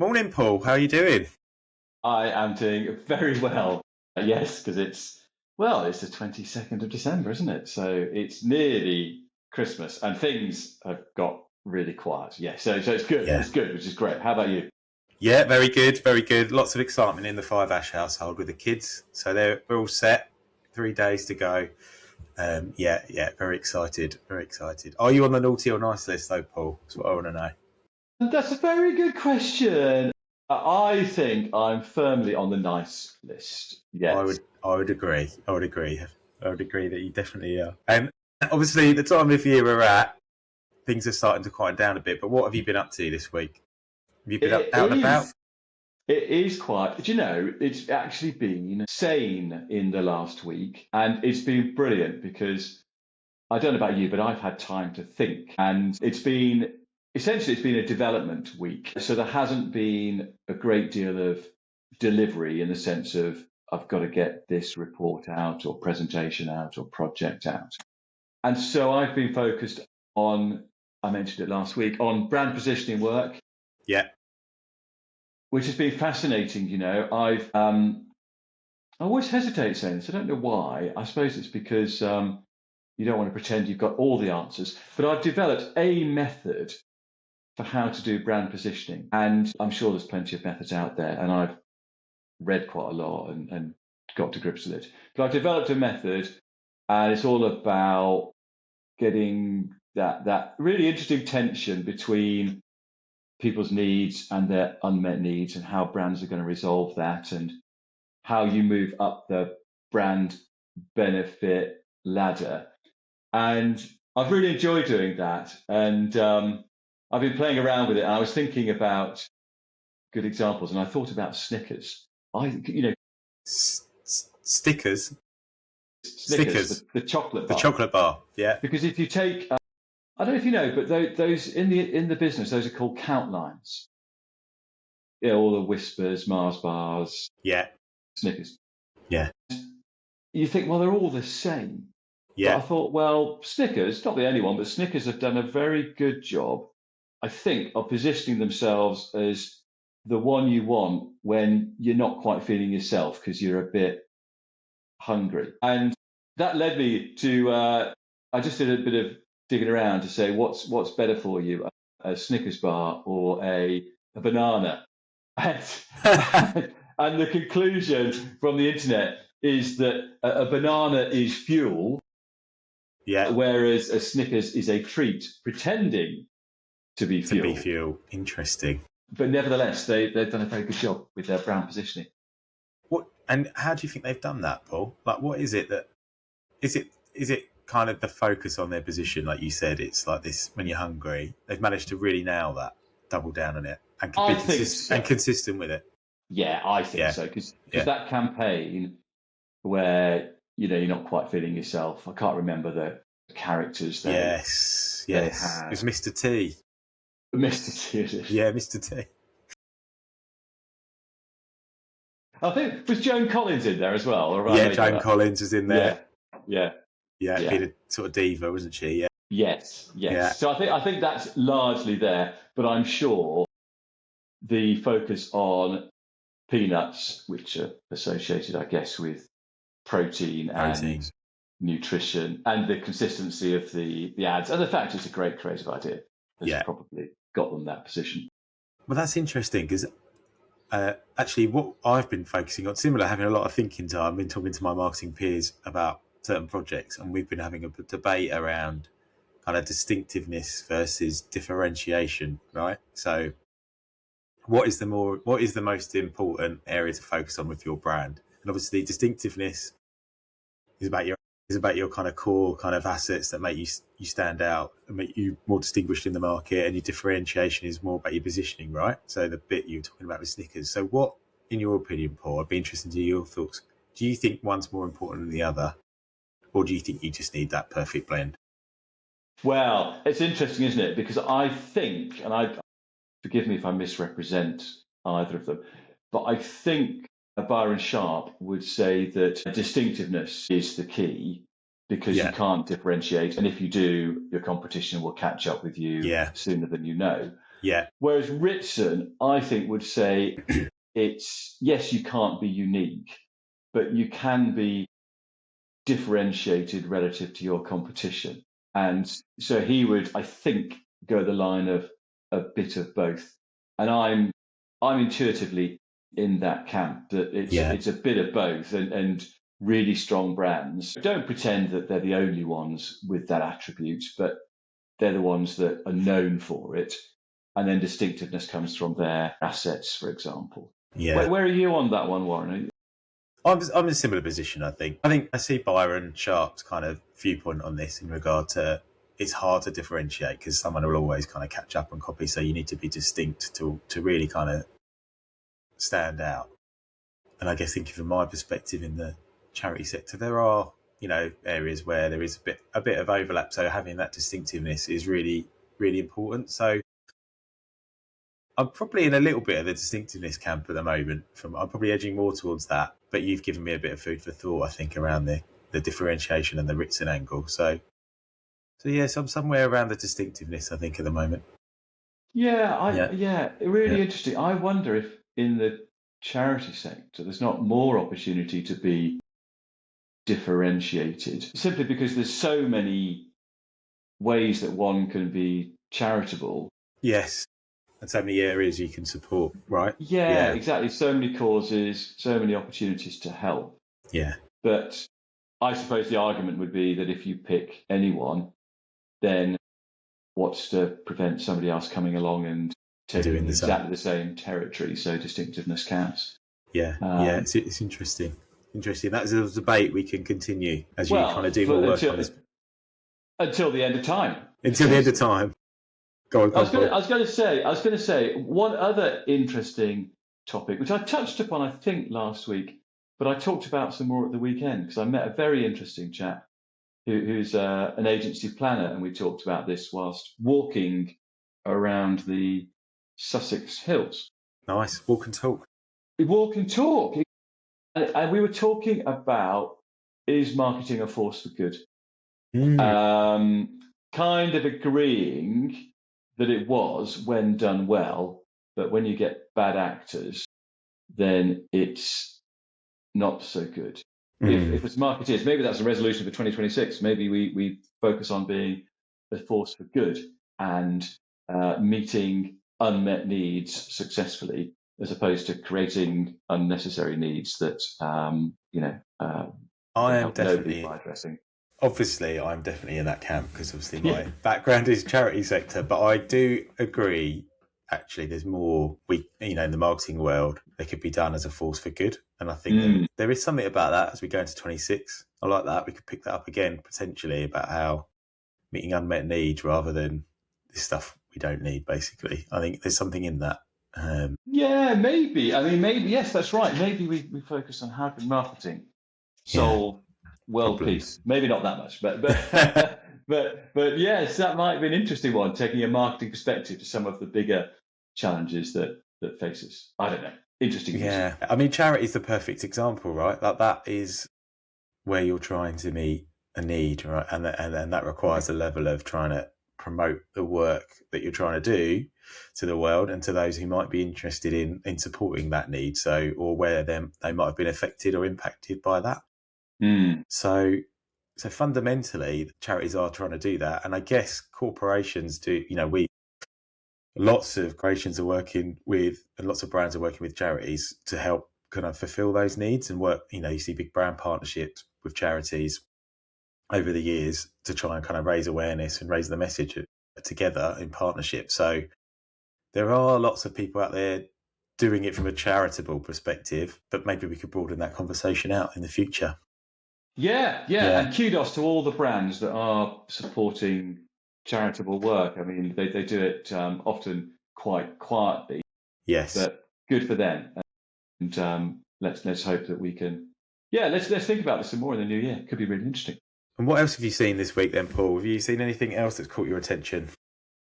Morning, Paul. How are you doing? I am doing very well. Yes, because it's the 22nd of December, isn't it? So it's nearly Christmas and things have got really quiet. Yeah, so it's good. Yeah. It's good, which is great. How about you? Yeah, very good, very good. Lots of excitement in the Five Ash household with the kids. So we're all set. 3 days to go. Yeah, very excited, very excited. Are you on the naughty or nice list though, Paul? That's what I want to know. That's a very good question. I think I'm firmly on the nice list. I Yes. would, I would agree. I would agree that you definitely are. And obviously, the time of year we're at, things are starting to quiet down a bit. But what have you been up to this week? Have you been It out and about? is. It is quite, do you know, it's actually been sane in the last week and it's been brilliant because I don't know about you, but I've had time to think. And it's been a development week. So there hasn't been a great deal of delivery in the sense of I've got to get this report out or presentation out or project out. And so I've been focused on, I mentioned it last week, on brand positioning work, Yeah, which has been fascinating. I always hesitate saying this. I don't know why. I suppose it's because you don't want to pretend you've got all the answers. But I've developed a method for how to do brand positioning. And I'm sure there's plenty of methods out there. And I've read quite a lot and got to grips with it. But I've developed a method and it's all about getting that really interesting tension between people's needs and their unmet needs and how brands are going to resolve that and how you move up the brand benefit ladder. And I've really enjoyed doing that. And I've been playing around with it. And I was thinking about good examples, and I thought about Snickers. Stickers, Snickers, stickers. the chocolate The bar. chocolate bar. Yeah. Because if you take, I don't know if you know, but those in the business, those are called count lines. Yeah, all the Whispers, Mars bars, Yeah. Snickers. Yeah. You think, well, they're all the same. But I Yeah. thought, well, Snickers, not the only one, but Snickers have done a very good job, I think, of positioning themselves as the one you want when you're not quite feeling yourself because you're a bit hungry. And that led me to, I just did a bit of digging around to say, what's better for you, a Snickers bar or a banana? And, and the conclusion from the internet is that a banana is fuel, Yeah. whereas a Snickers is a treat pretending to be To be fuel. fuel. Interesting. But nevertheless, they've done a very good job with their brand positioning. What and how do you think they've done that, Paul? Like, what is it that is it kind of the focus on their position? Like you said, it's like this when you're hungry. They've managed to really nail that, double down on it, and be I think so. consistent with it. Yeah, I think Yeah. so. Because Yeah. that campaign where you're not quite feeling yourself. I can't remember the characters Yes. they Yes. had. It was Mr. T. Mr. Tears. Yeah, Mr. T. I think was Joan Collins in there as well. Or Yeah, Joan Collins was in there. Yeah. Yeah, being a sort of diva, wasn't she? Yeah. Yes. Yeah. So I think that's largely there, but I'm sure the focus on peanuts, which are associated, I guess, with protein and nutrition, and the consistency of the ads, and the fact it's a great creative idea, has probably got them that position. Well, that's interesting because actually, what I've been focusing on, similar, having a lot of thinking time, I've been talking to my marketing peers about certain projects, and we've been having a debate around kind of distinctiveness versus differentiation, right? So, what is the most important area to focus on with your brand? And obviously, distinctiveness is about your kind of core kind of assets that make you stand out and make you more distinguished in the market, and your differentiation is more about your positioning, right? So the bit you were talking about with Snickers. So what, in your opinion, Paul, I'd be interested to hear your thoughts. Do you think one's more important than the other, or do you think you just need that perfect blend? Well, it's interesting, isn't it? Because I think, and forgive me if I misrepresent either of them, but I think Byron Sharp would say that distinctiveness is the key because you can't differentiate. And if you do, your competition will catch up with you sooner than you know. Yeah. Whereas Ritson, I think, would say it's, yes, you can't be unique, but you can be differentiated relative to your competition. And so he would, I think, go the line of a bit of both. And I'm intuitively in that camp, that it's a bit of both, and really strong brands don't pretend that they're the only ones with that attribute, but they're the ones that are known for it. And then distinctiveness comes from their assets, for example. Yeah. Where are you on that one, Warren? I'm in a similar position, I think. I see Byron Sharp's kind of viewpoint on this in regard to it's hard to differentiate because someone will always kind of catch up and copy. So you need to be distinct to really kind of stand out. And I guess thinking from my perspective in the charity sector, there are, areas where there is a bit of overlap. So having that distinctiveness is really, really important. So I'm probably in a little bit of the distinctiveness camp at the moment. I'm probably edging more towards that. But you've given me a bit of food for thought, I think, around the differentiation and the Ritson angle. So yes, I'm somewhere around the distinctiveness, I think, at the moment. Really interesting. I wonder if in the charity sector there's not more opportunity to be differentiated, simply because there's so many ways that one can be charitable. Yes. And so many areas you can support, right? Yeah, exactly. So many causes, so many opportunities to help. Yeah. But I suppose the argument would be that if you pick anyone, then what's to prevent somebody else coming along and taking exactly the same territory? So distinctiveness counts. Yeah, it's interesting. Interesting. That's a debate we can continue as you kind of do more work on this. Until the end of time. Until the end of time. Go on, I was going to say one other interesting topic, which I touched upon, I think, last week, but I talked about some more at the weekend because I met a very interesting chap who's an agency planner, and we talked about this whilst walking around the Sussex Hills. Nice. Walk and talk. Walk and talk. And we were talking about, is marketing a force for good? Kind of agreeing that it was when done well, but when you get bad actors, then it's not so good. If it's marketeers, maybe that's a resolution for 2026. Maybe we focus on being a force for good and meeting unmet needs successfully, as opposed to creating unnecessary needs that I am definitely addressing. Obviously, I'm definitely in that camp because obviously my background is charity sector, but I do agree. Actually, there's more in the marketing world that could be done as a force for good, and I think there is something about that as we go into 26. I like that. We could pick that up again potentially about how meeting unmet needs rather than this stuff we don't need. Basically, I think there's something in that. Maybe. I mean, maybe yes, that's right. Maybe we focus on how can marketing solve world peace. Maybe not that much, but but yes, that might be an interesting one. Taking a marketing perspective to some of the bigger challenges that face us. I don't know. Interesting. Yeah, I mean, charity is the perfect example, right? That is where you're trying to meet a need, right? And that requires a level of trying to promote the work that you're trying to do to the world and to those who might be interested in supporting that need. So, or where they might have been affected or impacted by that. So fundamentally, charities are trying to do that, and I guess corporations do. Lots of corporations are working with, and lots of brands are working with charities to help kind of fulfill those needs and work. You see big brand partnerships with charities over the years to try and kind of raise awareness and raise the message together in partnership. So there are lots of people out there doing it from a charitable perspective, but maybe we could broaden that conversation out in the future. Yeah. And kudos to all the brands that are supporting charitable work. I mean, they do it often quite quietly. Yes. But good for them. And let's hope that we can. Yeah, let's think about this some more in the new year. Could be really interesting. And what else have you seen this week then, Paul? Have you seen anything else that's caught your attention?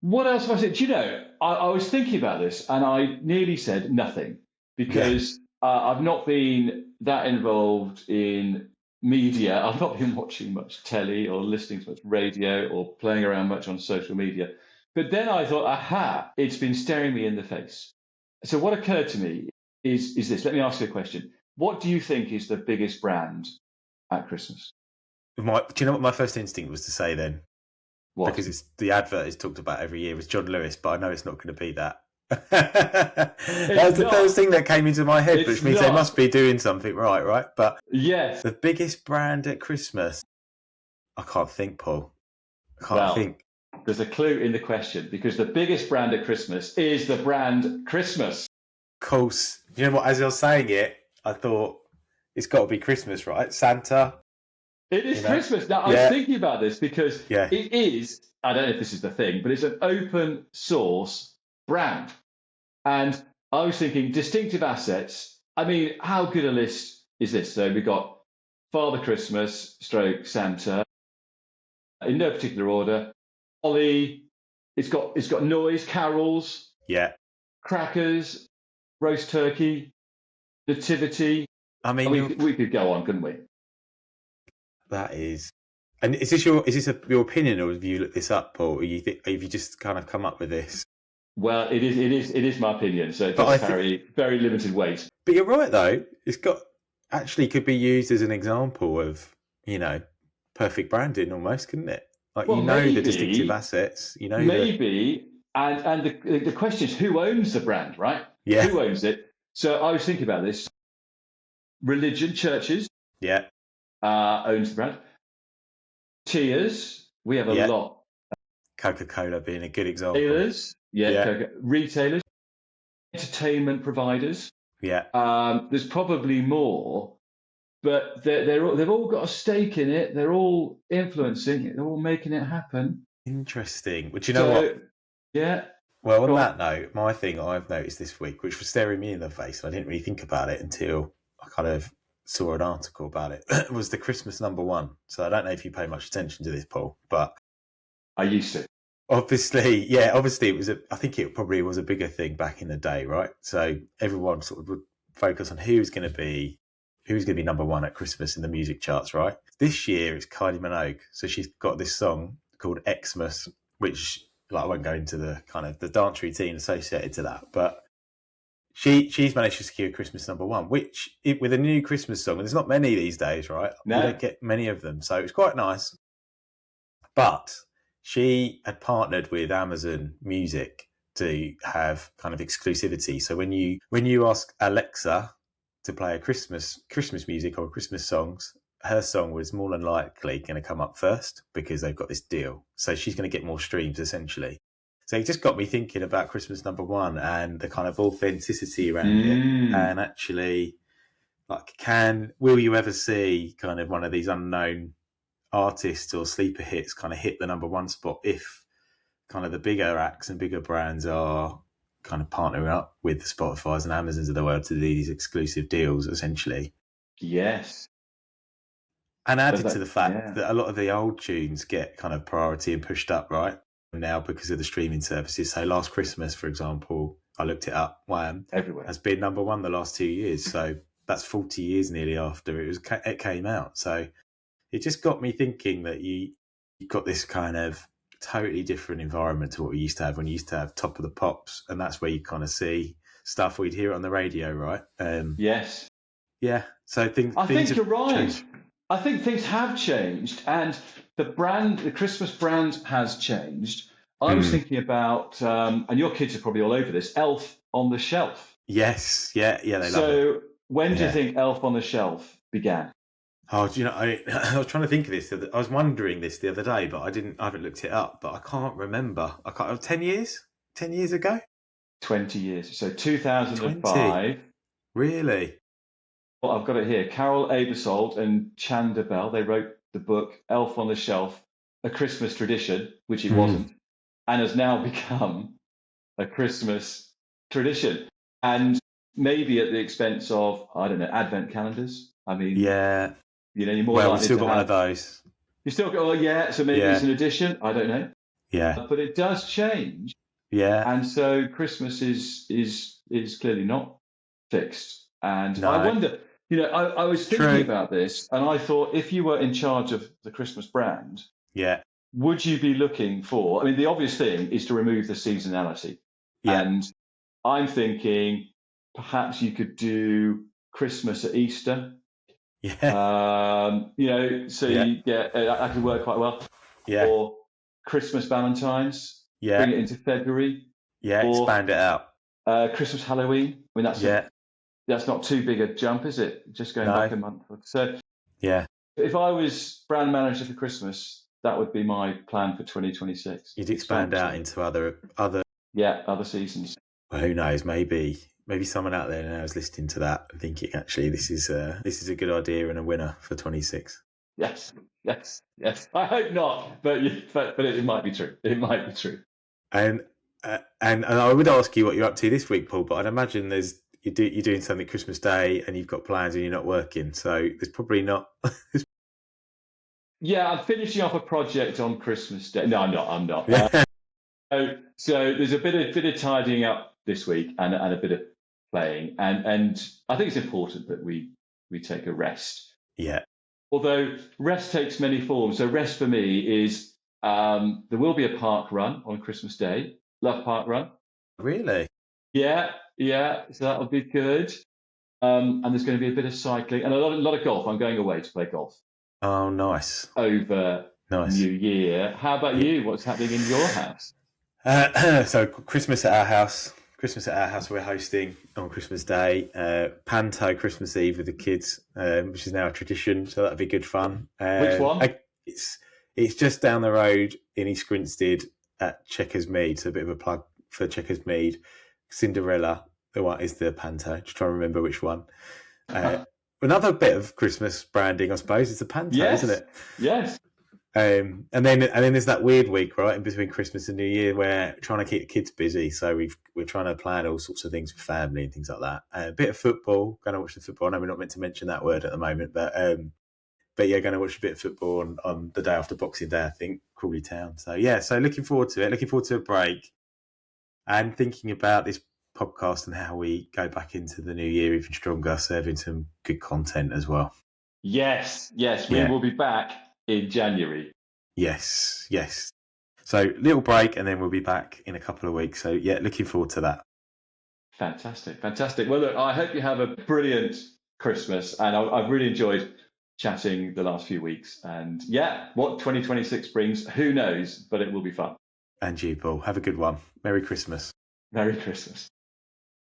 What else have I seen? Do you know, I was thinking about this and I nearly said nothing because I've not been that involved in media. I've not been watching much telly or listening to much radio or playing around much on social media. But then I thought, aha, it's been staring me in the face. So what occurred to me is this. Let me ask you a question. What do you think is the biggest brand at Christmas? Do you know what my first instinct was to say then? What? Because it's the advert is talked about every year was John Lewis, but I know it's not going to be that. That was the first thing that came into my head, which means they must be doing something right? But yes, the biggest brand at Christmas, I can't think, Paul. I can't think. There's a clue in the question, because the biggest brand at Christmas is the brand Christmas. Of course. You know what? As I was saying it, I thought it's got to be Christmas, right? Santa. It is Christmas. Now, I was thinking about this because it is, I don't know if this is the thing, but it's an open source brand. And I was thinking distinctive assets. I mean, how good a list is this? So we've got Father Christmas, stroke Santa, in no particular order. Holly, it's got noise, carols, crackers, roast turkey, nativity. I mean, we could go on, couldn't we? That is. And is this your opinion, or have you looked this up, Paul? Or have you just kind of come up with this? Well, it is my opinion, so it does carry very limited weight. But you're right, though. It's could be used as an example of, perfect branding almost, couldn't it? Like, maybe, the distinctive assets, Maybe, and the question is, who owns the brand, right? Yeah. Who owns it? So I was thinking about this. Religion, churches. Yeah. Owns the brand. Tiers, we have a lot. Coca-Cola being a good example. Retailers, retailers, entertainment providers. Yeah. There's probably more, but they've all got a stake in it. They're all influencing it. They're all making it happen. Interesting. But you know what? Yeah. Well, on that note, my thing I've noticed this week, which was staring me in the face, and I didn't really think about it until I kind of saw an article about it, was the Christmas #1. So I don't know if you pay much attention to this, Paul, but I used to. Obviously it was I think it probably was a bigger thing back in the day, right? So everyone sort of would focus on who's going to be #1 at Christmas in the music charts, right? This year it's Kylie Minogue. So she's got this song called Xmas, which, like, I won't go into the kind of the dance routine associated to that, but she's managed to secure Christmas #1, which with a new Christmas song, and there's not many these days, right? No. We don't get many of them, so it's quite nice. But she had partnered with Amazon Music to have kind of exclusivity. So when you ask Alexa to play a Christmas music or Christmas songs, her song was more than likely going to come up first because they've got this deal. So she's going to get more streams, essentially. So it just got me thinking about Christmas #1 and the kind of authenticity around it. And actually, like, will you ever see kind of one of these unknown artists or sleeper hits kind of hit the #1 spot if kind of the bigger acts and bigger brands are kind of partnering up with the Spotifys and Amazons of the world to do these exclusive deals, essentially? Yes. And added to the fact that a lot of the old tunes get kind of priority and pushed up right now because of the streaming services. So Last Christmas, for example, I looked it up, Wham! Everywhere has been #1 the last 2 years. So that's 40 years nearly after it came out. So it just got me thinking that you got this kind of totally different environment to what we used to have when you used to have Top of the Pops, and that's where you kind of see stuff we'd hear on the radio, right? Yes. Yeah. So I think you're right. Changed. I think things have changed, and the Christmas brand has changed. I was thinking about, and your kids are probably all over this, Elf on the Shelf. Yes. Yeah. They love it. So when do you think Elf on the Shelf began? Oh, do you know, I was trying to think of this. I was wondering this the other day, but I haven't looked it up, but I can't remember. 10 years? 10 years ago? 20 years. So 2005. 20? Really? Well, I've got it here. Carol Aebersold and Chanda Bell, they wrote the book Elf on the Shelf, A Christmas Tradition, which it wasn't, and has now become a Christmas tradition. And maybe at the expense of, I don't know, advent calendars. I mean, yeah. You're more well, likely we've still to got one of those. You still got, so maybe it's an addition. I don't know. Yeah. But it does change. Yeah. And so Christmas is clearly not fixed. And No. I wonder, I was thinking about this, and I thought, if you were in charge of the Christmas brand, would you be looking for? I mean, the obvious thing is to remove the seasonality, Yeah. and I'm thinking perhaps you could do Christmas at Easter. Yeah. So Yeah. you get that could work quite well. Yeah. Or Christmas Valentine's, Yeah. bring it into February. Yeah. Or Expand it out. Christmas Halloween. I mean, that's not too big a jump, is it? Just going back a month. So Yeah. if I was brand manager for Christmas, that would be my plan for 2026. You'd expand out into other. Other seasons. Well, who knows? Maybe someone out there now is listening to that and thinking, actually, this is a good idea and a winner for 26. Yes. I hope not, but it might be true. It might be true. And I would ask you what you're up to this week, Paul, but I'd imagine you're doing something Christmas Day and you've got plans and you're not working, so there's probably not. Yeah, I'm finishing off a project on Christmas Day. No, I'm not. Yeah. So there's a bit of tidying up this week and a bit of playing, and I think it's important that we take a rest. Yeah. Although rest takes many forms. So rest for me is there will be a park run on Christmas Day. Love park run. Really? Yeah. So that'll be good. And there's going to be a bit of cycling and a lot of golf. I'm going away to play golf. Oh, nice. Over New Year. How about you? What's happening in your house? So Christmas at our house. We're hosting on Christmas Day. Panto Christmas Eve with the kids, which is now a tradition. So that'd be good fun. Which one? It's just down the road in East Grinstead at Chequers Mead. So a bit of a plug for Chequers Mead. Cinderella, the one is the Panto. Just trying to remember which one. Another bit of Christmas branding, I suppose, is the Panto, isn't it? Yes. And then there's that weird week, right, in between Christmas and New Year, where trying to keep the kids busy. So we're trying to plan all sorts of things for family and things like that. A bit of football. Going to watch the football. I know we're not meant to mention that word at the moment, but yeah, going to watch a bit of football on the day after Boxing Day, I think, Crawley Town. So yeah, so looking forward to it. Looking forward to a break, and thinking about this podcast and how we go back into the new year even stronger, serving some good content as well. Yes, we will be back in January. Yes. So little break and then we'll be back in a couple of weeks. So yeah, looking forward to that. Fantastic. Well, look, I hope you have a brilliant Christmas, and I've really enjoyed chatting the last few weeks. And yeah, what 2026 brings, who knows, but it will be fun. And you, Paul, have a good one. Merry Christmas. Merry Christmas.